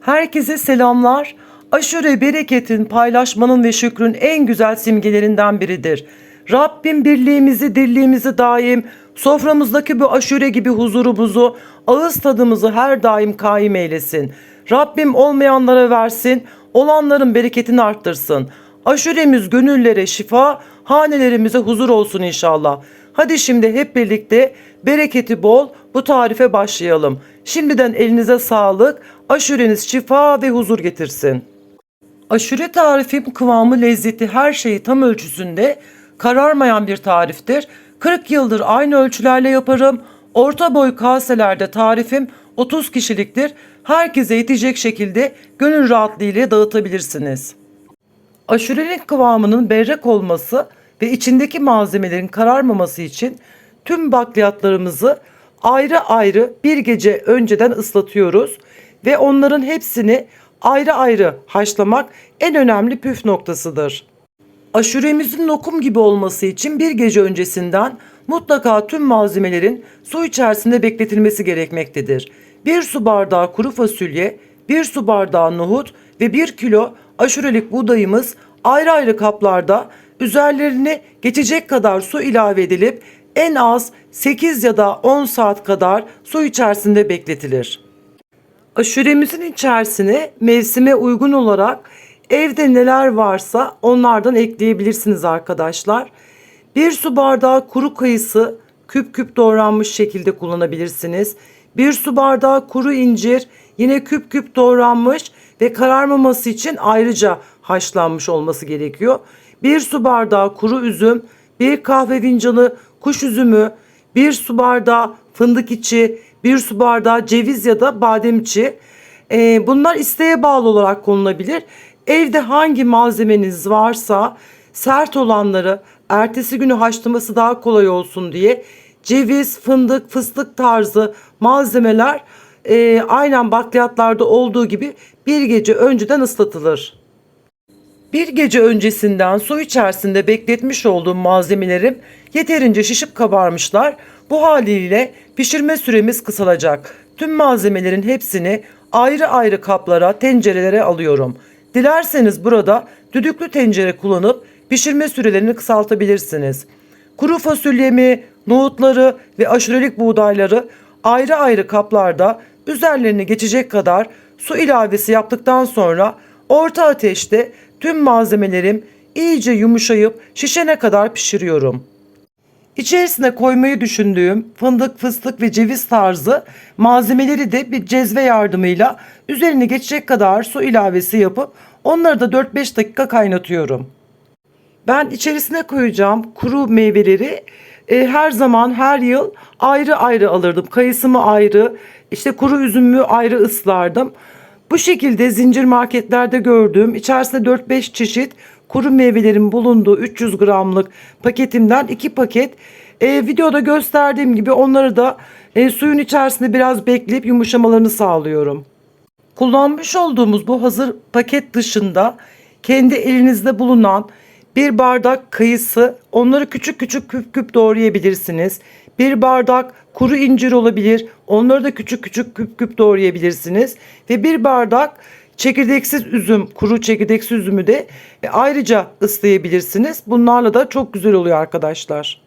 Herkese selamlar. Aşure bereketin, paylaşmanın ve şükrün en güzel simgelerinden biridir. Rabbim birliğimizi, dirliğimizi daim, soframızdaki bu aşure gibi huzurumuzu, ağız tadımızı her daim kaim eylesin. Rabbim olmayanlara versin, olanların bereketini arttırsın. Aşuremiz gönüllere şifa, hanelerimize huzur olsun inşallah. Hadi şimdi hep birlikte bereketi bol bu tarife başlayalım. Şimdiden elinize sağlık, aşureniz şifa ve huzur getirsin. Aşure tarifim kıvamı, lezzeti, her şeyi tam ölçüsünde, kararmayan bir tariftir. 40 yıldır aynı ölçülerle yaparım. Orta boy kaselerde tarifim 30 kişiliktir. Herkese yetecek şekilde gönül rahatlığıyla dağıtabilirsiniz. Aşurenin kıvamının berrak olması ve içindeki malzemelerin kararmaması için tüm bakliyatlarımızı ayrı ayrı bir gece önceden ıslatıyoruz ve onların hepsini ayrı ayrı haşlamak en önemli püf noktasıdır. Aşuremizin lokum gibi olması için bir gece öncesinden mutlaka tüm malzemelerin su içerisinde bekletilmesi gerekmektedir. 1 su bardağı kuru fasulye, 1 su bardağı nohut ve 1 kilo aşurelik buğdayımız ayrı ayrı kaplarda üzerlerine geçecek kadar su ilave edilip en az 8 ya da 10 saat kadar su içerisinde bekletilir. Aşuremizin içerisine mevsime uygun olarak evde neler varsa onlardan ekleyebilirsiniz arkadaşlar. 1 su bardağı kuru kayısı küp küp doğranmış şekilde kullanabilirsiniz. 1 su bardağı kuru incir yine küp küp doğranmış ve kararmaması için ayrıca haşlanmış olması gerekiyor. 1 su bardağı kuru üzüm, 1 kahve fincanı kuş üzümü, 1 su bardağı fındık içi, 1 su bardağı ceviz ya da badem içi. Bunlar isteğe bağlı olarak konulabilir. Evde hangi malzemeniz varsa sert olanları ertesi günü haşlaması daha kolay olsun diye ceviz, fındık, fıstık tarzı malzemeler aynen bakliyatlarda olduğu gibi bir gece önceden ıslatılır. Bir gece öncesinden su içerisinde bekletmiş olduğum malzemelerim yeterince şişip kabarmışlar. Bu haliyle pişirme süremiz kısalacak. Tüm malzemelerin hepsini ayrı ayrı kaplara, tencerelere alıyorum. Dilerseniz burada düdüklü tencere kullanıp pişirme sürelerini kısaltabilirsiniz. Kuru fasulyemi, nohutları ve aşurelik buğdayları ayrı ayrı kaplarda üzerlerine geçecek kadar su ilavesi yaptıktan sonra orta ateşte tüm malzemelerim iyice yumuşayıp şişene kadar pişiriyorum. İçerisine koymayı düşündüğüm fındık, fıstık ve ceviz tarzı malzemeleri de bir cezve yardımıyla üzerine geçecek kadar su ilavesi yapıp onları da 4-5 dakika kaynatıyorum. Ben içerisine koyacağım kuru meyveleri her zaman her yıl ayrı ayrı alırdım. Kayısımı ayrı, işte kuru üzümümü ayrı ıslardım. Bu şekilde zincir marketlerde gördüğüm içerisinde 4-5 çeşit kuru meyvelerin bulunduğu 300 gramlık paketimden 2 paket videoda gösterdiğim gibi onları da suyun içerisinde biraz bekleyip yumuşamalarını sağlıyorum. Kullanmış olduğumuz bu hazır paket dışında kendi elinizde bulunan bir bardak kayısı, onları küçük küçük küp küp doğrayabilirsiniz. Bir bardak kuru incir olabilir, onları da küçük küçük küp küp doğrayabilirsiniz. Ve bir bardak çekirdeksiz üzüm, kuru çekirdeksiz üzümü de ayrıca ıslayabilirsiniz. Bunlarla da çok güzel oluyor arkadaşlar.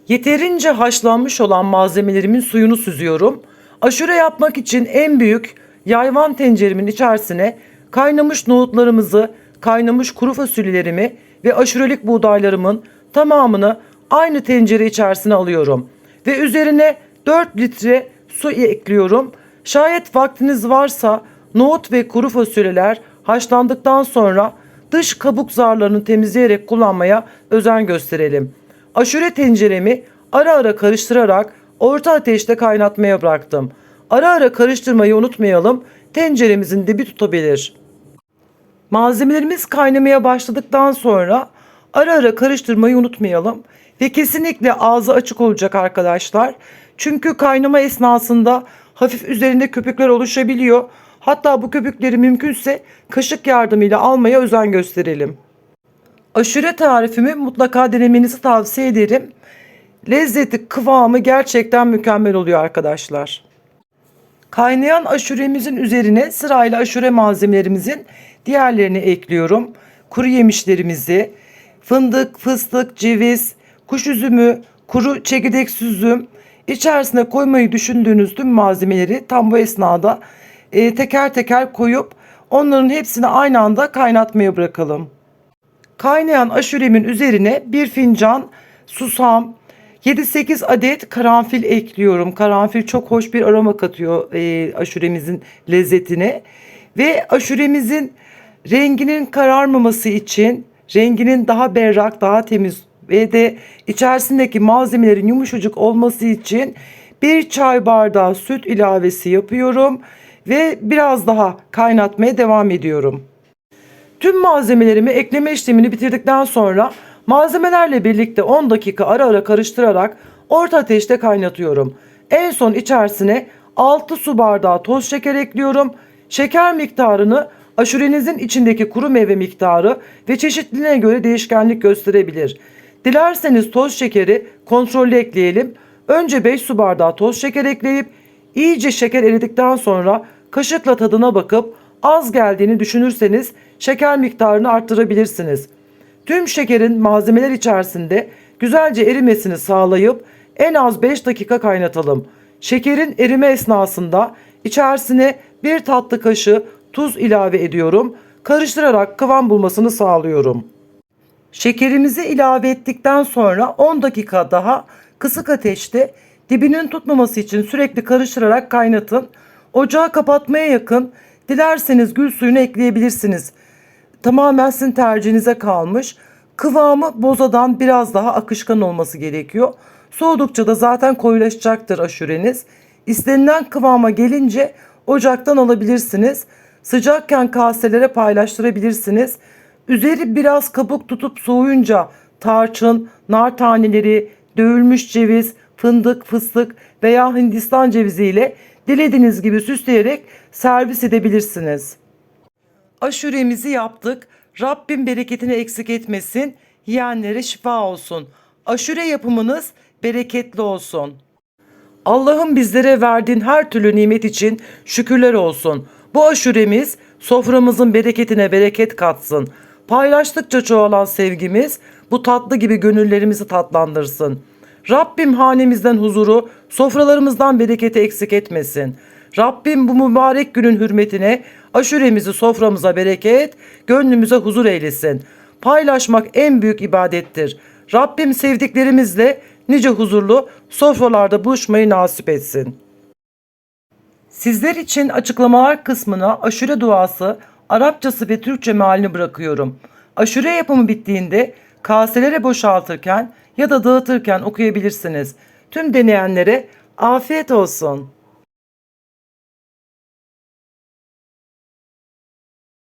Yeterince haşlanmış olan malzemelerimin suyunu süzüyorum. Aşure yapmak için en büyük yayvan tenceremin içerisine kaynamış nohutlarımızı, kaynamış kuru fasulyelerimi ve aşurelik buğdaylarımın tamamını aynı tencere içerisine alıyorum. Ve üzerine 4 litre su ekliyorum. Şayet vaktiniz varsa nohut ve kuru fasulyeler haşlandıktan sonra dış kabuk zarlarını temizleyerek kullanmaya özen gösterelim. Aşure tenceremi ara ara karıştırarak orta ateşte kaynatmaya bıraktım. Ara ara karıştırmayı unutmayalım, tenceremizin dibi tutabilir. Malzemelerimiz kaynamaya başladıktan sonra ara ara karıştırmayı unutmayalım ve kesinlikle ağzı açık olacak arkadaşlar. Çünkü kaynama esnasında hafif üzerinde köpükler oluşabiliyor. Hatta bu köpükleri mümkünse kaşık yardımıyla almaya özen gösterelim. Aşure tarifimi mutlaka denemenizi tavsiye ederim. Lezzeti, kıvamı gerçekten mükemmel oluyor arkadaşlar. Kaynayan aşuremizin üzerine sırayla aşure malzemelerimizin diğerlerini ekliyorum. Kuru yemişlerimizi, fındık, fıstık, ceviz, kuş üzümü, kuru çekirdeksiz üzüm, içerisine koymayı düşündüğünüz tüm malzemeleri tam bu esnada teker teker koyup onların hepsini aynı anda kaynatmaya bırakalım. Kaynayan aşuremin üzerine bir fincan susam, 7-8 adet karanfil ekliyorum. Karanfil çok hoş bir aroma katıyor aşuremizin lezzetine. Ve aşuremizin renginin kararmaması için, renginin daha berrak, daha temiz ve de içerisindeki malzemelerin yumuşacık olması için bir çay bardağı süt ilavesi yapıyorum ve biraz daha kaynatmaya devam ediyorum. Tüm malzemelerimi ekleme işlemini bitirdikten sonra malzemelerle birlikte 10 dakika ara ara karıştırarak orta ateşte kaynatıyorum. En son içerisine 6 su bardağı toz şeker ekliyorum. Şeker miktarını aşurenizin içindeki kuru meyve miktarı ve çeşitliliğine göre değişkenlik gösterebilir. Dilerseniz toz şekeri kontrollü ekleyelim. Önce 5 su bardağı toz şeker ekleyip iyice şeker eridikten sonra kaşıkla tadına bakıp az geldiğini düşünürseniz şeker miktarını arttırabilirsiniz. Tüm şekerin malzemeler içerisinde güzelce erimesini sağlayıp en az 5 dakika kaynatalım. Şekerin erime esnasında içerisine bir tatlı kaşığı tuz ilave ediyorum. Karıştırarak kıvam bulmasını sağlıyorum. Şekerimizi ilave ettikten sonra 10 dakika daha kısık ateşte dibinin tutmaması için sürekli karıştırarak kaynatın. Ocağı kapatmaya yakın dilerseniz gül suyunu ekleyebilirsiniz. Tamamen sizin tercihinize kalmış. Kıvamı bozadan biraz daha akışkan olması gerekiyor. Soğudukça da zaten koyulaşacaktır aşureniz. İstenilen kıvama gelince ocaktan alabilirsiniz. Sıcakken kaselere paylaştırabilirsiniz. Üzeri biraz kabuk tutup soğuyunca tarçın, nar taneleri, dövülmüş ceviz, fındık, fıstık veya Hindistan cevizi ile dilediğiniz gibi süsleyerek servis edebilirsiniz. Aşuremizi yaptık. Rabbim bereketini eksik etmesin. Yiyenlere şifa olsun. Aşure yapımınız bereketli olsun. Allah'ın bizlere verdiğin her türlü nimet için şükürler olsun. Bu aşuremiz soframızın bereketine bereket katsın. Paylaştıkça çoğalan sevgimiz bu tatlı gibi gönüllerimizi tatlandırsın. Rabbim hanemizden huzuru, sofralarımızdan bereketi eksik etmesin. Rabbim bu mübarek günün hürmetine aşuremizi soframıza bereket, gönlümüze huzur eylesin. Paylaşmak en büyük ibadettir. Rabbim sevdiklerimizle nice huzurlu sofralarda buluşmayı nasip etsin. Sizler için açıklamalar kısmına aşure duası, Arapçası ve Türkçe mealini bırakıyorum. Aşure yapımı bittiğinde kaselere boşaltırken ya da dağıtırken okuyabilirsiniz. Tüm deneyenlere afiyet olsun.